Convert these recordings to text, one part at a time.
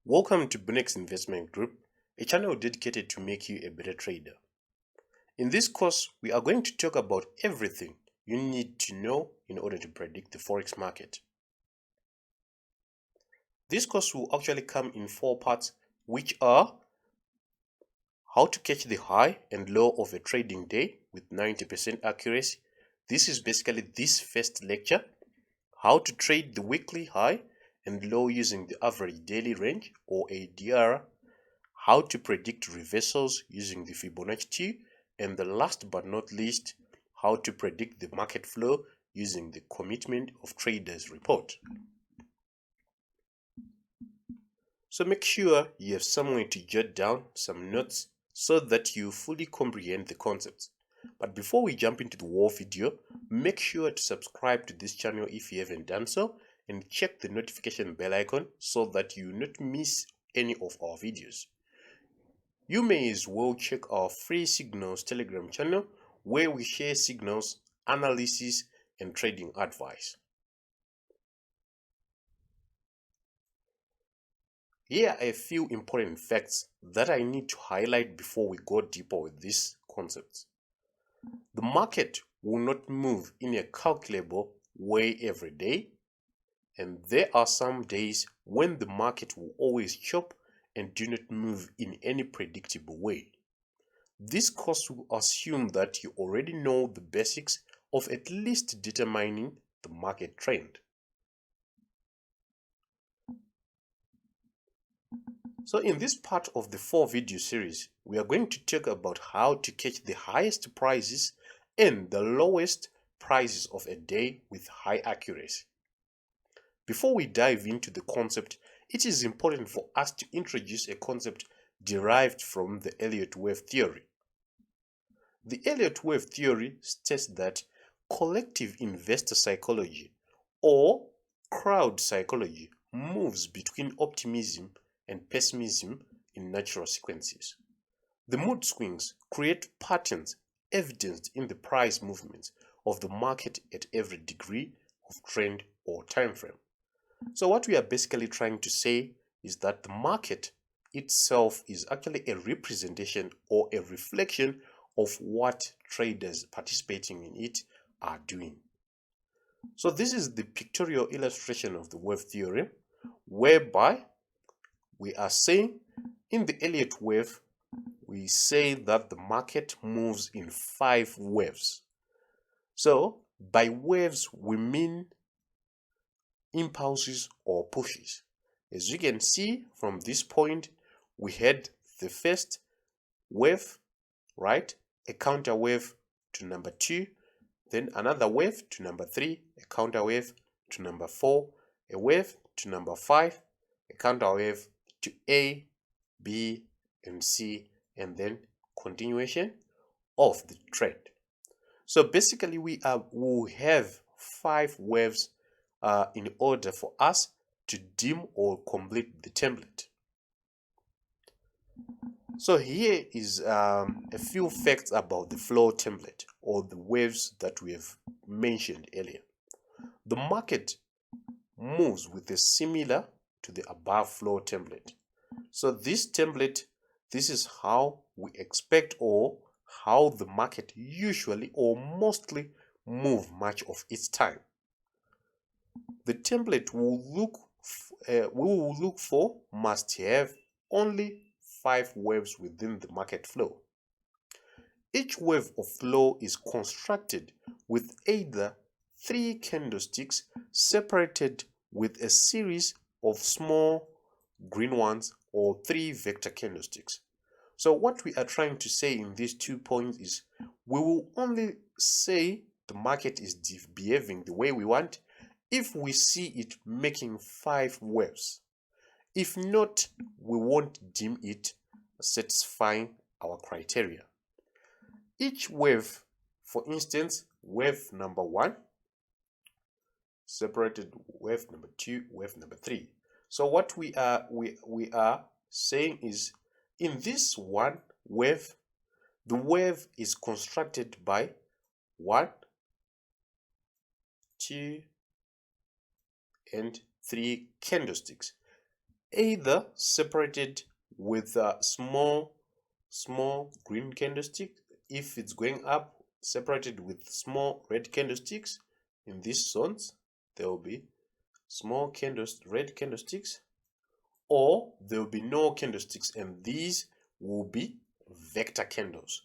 Welcome to Bunnex Investment Group, a channel dedicated to make you a better trader. In this course, we are going to talk about everything you need to know in order to predict the Forex market. This course will actually come in 4 parts, which are how to catch the high and low of a trading day with 90% accuracy. This is basically this first lecture. How to trade the weekly high and low using the average daily range or ADR. How to predict reversals using the Fibonacci, and the last but not least, how to predict the market flow using the commitment of traders report. So make sure you have somewhere to jot down some notes so that you fully comprehend the concepts. But before we jump into the whole video, make sure to subscribe to this channel if you haven't done so, and check the notification bell icon so that you not miss any of our videos. You may as well check our free signals Telegram channel where we share signals, analysis, and trading advice. Here are a few important facts that I need to highlight before we go deeper with these concepts. The market will not move in a calculable way every day, and there are some days when the market will always chop and do not move in any predictable way. This course will assume that you already know the basics of at least determining the market trend. So in this part of the 4 video series, we are going to talk about how to catch the highest prices and the lowest prices of a day with high accuracy. Before we dive into the concept, it is important for us to introduce a concept derived from the Elliott wave theory. The Elliott wave theory states that collective investor psychology or crowd psychology moves between optimism and pessimism in natural sequences. The mood swings create patterns evidenced in the price movements of the market at every degree of trend or time frame. So what we are basically trying to say is that the market itself is actually a representation or a reflection of what traders participating in it are doing. So this is the pictorial illustration of the wave theory, whereby we are saying in the Elliott wave, we say that the market moves in 5 waves. So by waves, we mean impulses or pushes. As you can see from this point, we had the first wave, right? A counter wave to number 2, then another wave to number 3, a counter wave to number 4, a wave to number 5, a counter wave to A, B, and C, and then continuation of the trend. So basically we will have 5 waves in order for us to dim or complete the template. So here is a few facts about the flow template or the waves that we have mentioned earlier. The market moves with a similar to the above flow template. So this template, this is how we expect or how the market usually or mostly move much of its time. The template we will look for must have only 5 waves within the market flow. Each wave of flow is constructed with either 3 candlesticks separated with a series of small green ones or 3 vector candlesticks. So what we are trying to say in these 2 points is we will only say the market is behaving the way we want if we see it making 5 waves. If not, we won't deem it satisfying our criteria. Each wave, for instance, wave number 1, separated wave number 2, wave number 3. So what we are saying is in this one wave, The wave is constructed by 1, 2, and 3 candlesticks, either separated with a small green candlestick. If it's going up, separated with small red candlesticks. In these zones there will be small red candlesticks, or there will be no candlesticks, and these will be vector candles.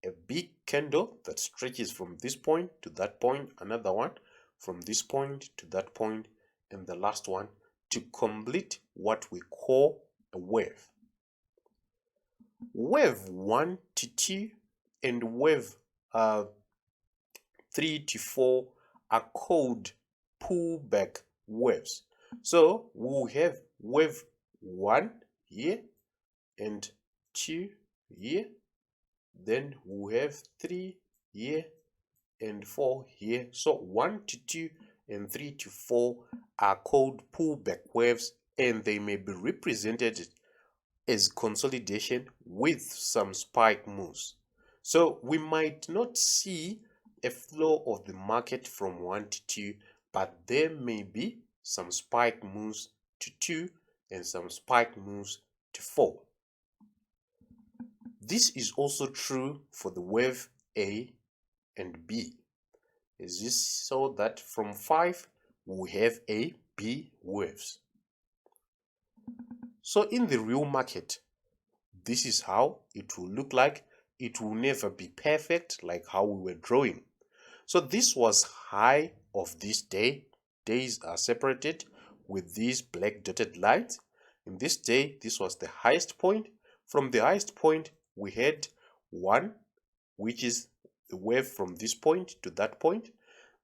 A big candle that stretches from this point to that point, another one from this point to that point, and the last one to complete what we call a wave. Wave 1 to 2 and wave 3 to 4 are called pullback waves. So we'll have wave 1 here and 2 here, then we'll have 3 here and 4 here. So 1 to 2 and 3 to 4 are called pullback waves, and they may be represented as consolidation with some spike moves. So we might not see a flow of the market from 1 to 2, but there may be some spike moves to 2 and some spike moves to 4. This is also true for the wave A and B. Is this so that from 5 we have A, B waves? So in the real market, this is how it will look like. It will never be perfect like how we were drawing. So this was high of this day. Days are separated with these black dotted lines. In this day, this was the highest point. From the highest point, we had 1, which is the wave from this point to that point.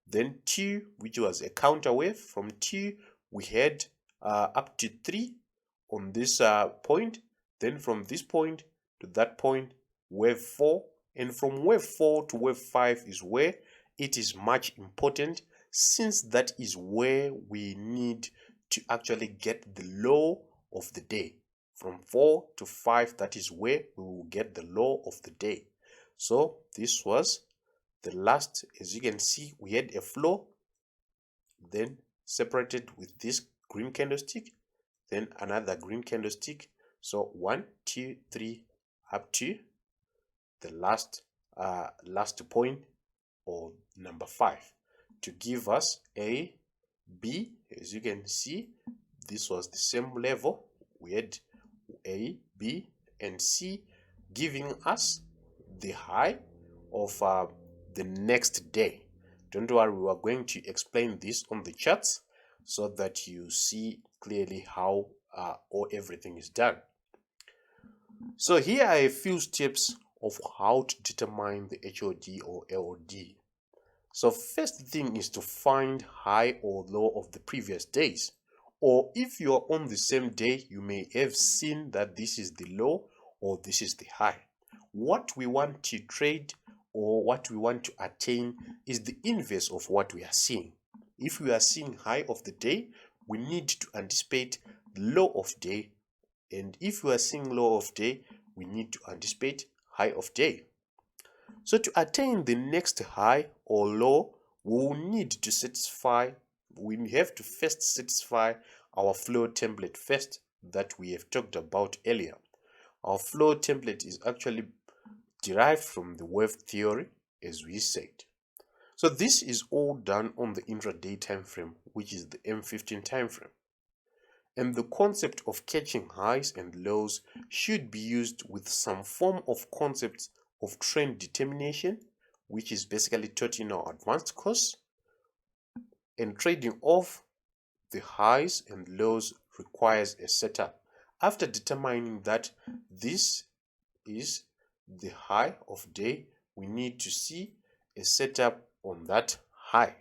Then 2, which was a counter wave. From 2, we had up to 3 on this point. Then from this point to that point, wave 4. And from wave 4 to wave 5 is where it is much important, since that is where we need to actually get the low of the day. From 4 to 5, that is where we will get the low of the day. So this was the last. As you can see, we had a flow, then separated with this green candlestick, then another green candlestick. So 1, 2, 3 up to the last point, or number 5, to give us A, B. As you can see, this was the same level. We had A, B, and C, giving us the high of the next day. Don't worry, we are going to explain this on the charts so that you see clearly how everything is done. So here are a few steps of how to determine the HOD or LOD. So first thing is to find high or low of the previous days. Or if you are on the same day, you may have seen that this is the low or this is the high. What we want to trade or what we want to attain is the inverse of what we are seeing. If we are seeing high of the day, we need to anticipate the low of day. And if we are seeing low of day, we need to anticipate high of day. So to attain the next high or low, we will need to satisfy, we have to first satisfy our flow template first that we have talked about earlier. Our flow template is actually derived from the wave theory, as we said. So this is all done on the intraday time frame, which is the M15 time frame. And the concept of catching highs and lows should be used with some form of concepts of trend determination, which is basically taught in our advanced course. And trading off the highs and lows requires a setup. After determining that this is the high of day, we need to see a setup on that high.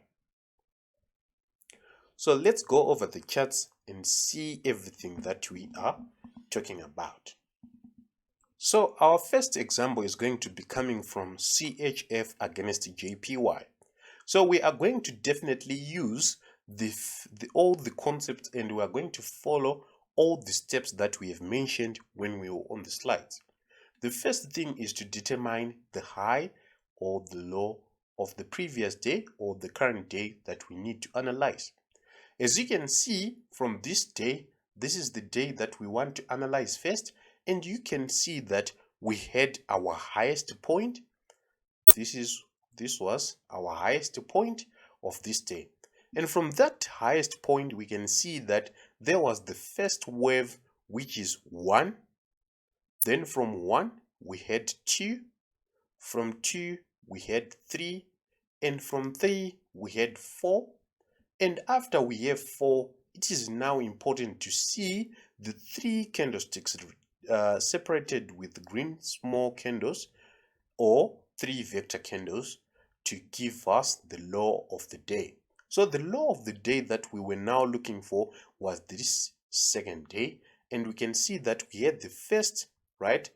So let's go over the charts and see everything that we are talking about. So our first example is going to be coming from CHF against JPY. So we are going to definitely use all the concepts, and we are going to follow all the steps that we have mentioned when we were on the slides. The first thing is to determine the high or the low of the previous day or the current day that we need to analyze. As you can see from this day, this is the day that we want to analyze first, and you can see that we had our highest point. This was our highest point of this day. And from that highest point, we can see that there was the first wave, which is 1. Then from 1, we had 2. From 2, we had 3. And from 3, we had 4. And after we have 4, it is now important to see the 3 candlesticks separated with green small candles or 3 vector candles to give us the low of the day. So the low of the day that we were now looking for was this second day, and we can see that we had the first, right,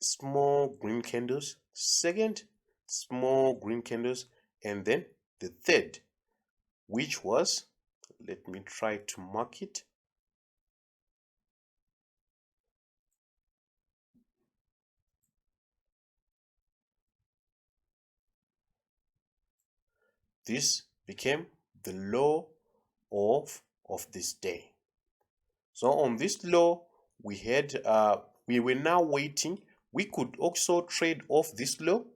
small green candles, second small green candles, and then the third, which was, let me try to mark it. This became the low of this day. So on this low, we had we were now waiting. We could also trade off this low,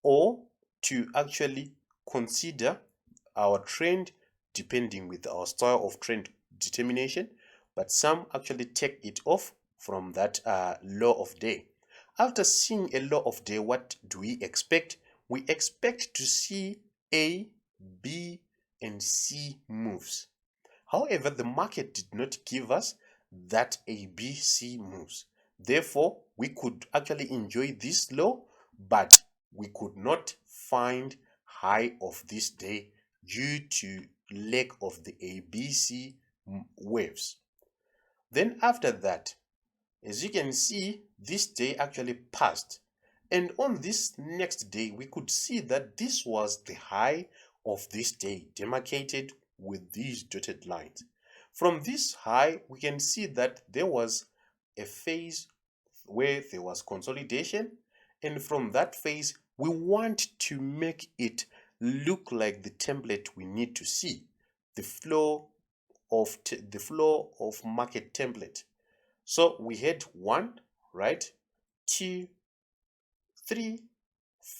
or to actually consider our trend depending with our style of trend determination, but some actually take it off from that low of day. After seeing a low of day, what do we expect? We expect to see A, B, and C moves. However, the market did not give us that A, B, C moves. Therefore, we could actually enjoy this low, but we could not find high of this day due to lack of the A, B, C waves. Then after that, as you can see, this day actually passed. And on this next day, we could see that this was the high of this day, demarcated with these dotted lines. From this high, we can see that there was a phase where there was consolidation, and from that phase, we want to make it look like the template we need to see, the flow of market template. So we had 1, right, 2, 3,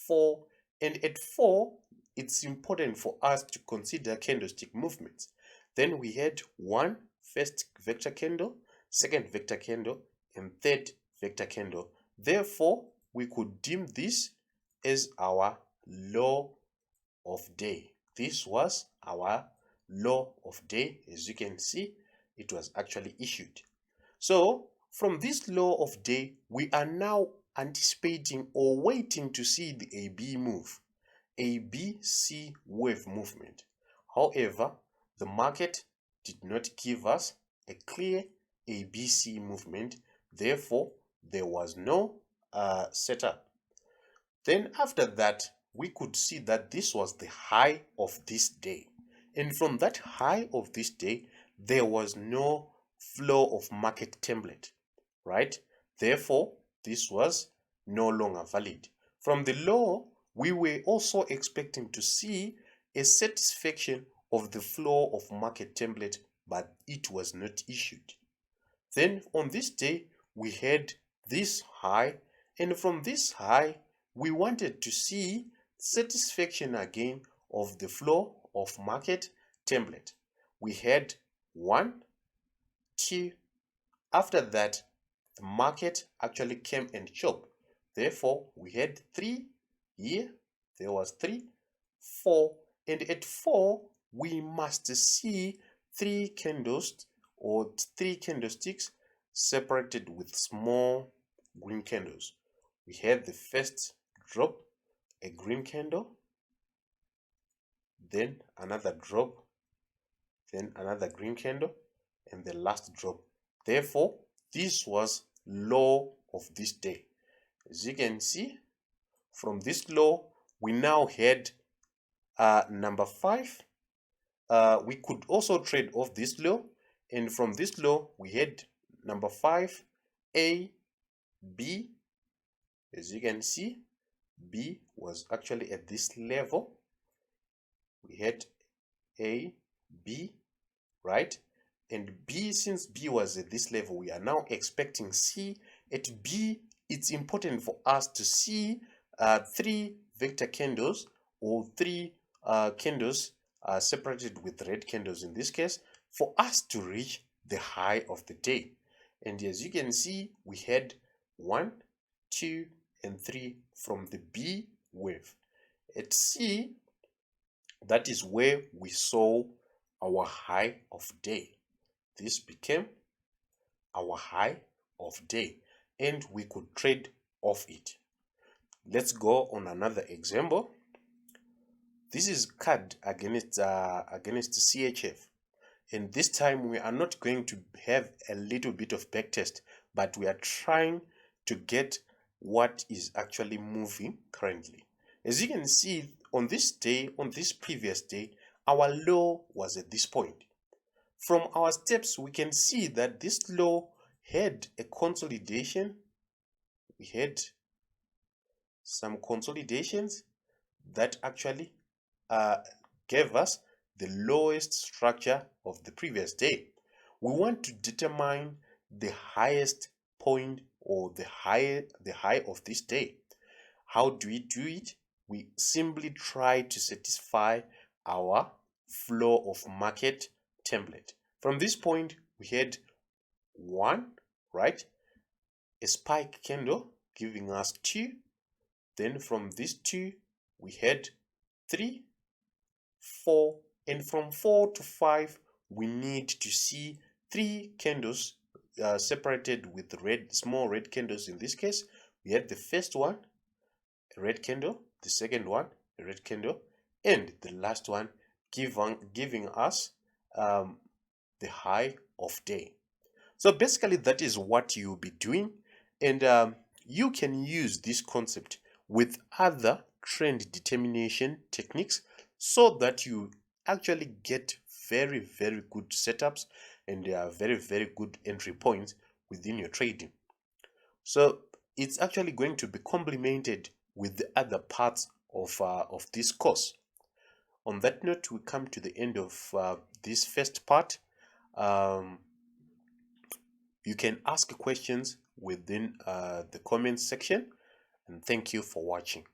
4, and at 4, it's important for us to consider candlestick movements. Then we had 1 first vector candle, second vector candle, and third vector candle. Therefore, we could deem this as our low of day. This was our low of day. As you can see, it was actually issued. So from this low of day, we are now anticipating or waiting to see the AB move, ABC wave movement. However, the market did not give us a clear ABC movement. Therefore, there was no setup. Then after that, we could see that this was the high of this day. And from that high of this day, there was no flow of market template, right? Therefore, this was no longer valid. From the low, we were also expecting to see a satisfaction of the flow of market template, but it was not issued. Then on this day, we had this high, and from this high, we wanted to see satisfaction again of the flow of market template. We had 1, 2. After that, the market actually came and chopped. Therefore, we had 3 here. There was 3, 4, and at 4, we must see 3 candles or 3 candlesticks separated with small green candles. We had the first drop, a green candle, then another drop, then another green candle, and the last drop. Therefore, this was low of this day. As you can see, from this low, we now had number 5. We could also trade off this low, and from this low, we had number 5, A, B, As you can see, B was actually at this level. We had A, B, right? And B, since B was at this level, we are now expecting C. At B, it's important for us to see 3 vector candles, or 3 candles separated with red candles in this case, for us to reach the high of the day. And as you can see, we had 1, 2, and 3 from the B wave. At C, that is where we saw our high of day. This became our high of day, and we could trade off it. Let's go on another example. This is CAD against CHF, and this time we are not going to have a little bit of backtest, but we are trying to get what is actually moving currently. As you can see, on this day, on this previous day, our low was at this point. From our steps, we can see that this low had a consolidation. We had some consolidations that actually gave us the lowest structure of the previous day. We want to determine the highest point, or the high of this day. How do we do it? We simply try to satisfy our flow of market template. From this point, we had 1, right? A spike candle giving us 2. Then from this 2, we had 3, 4, and from 4 to 5, we need to see 3 candles separated with small red candles. In this case, we had the first one, a red candle, the second one, a red candle, and the last one giving us the high of day. So basically, that is what you'll be doing, and you can use this concept with other trend determination techniques, so that you actually get very, very good setups and very, very good entry points within your trading. So it's actually going to be complemented with the other parts of this course. On that note, we come to the end of this first part. You can ask questions within the comments section, and thank you for watching.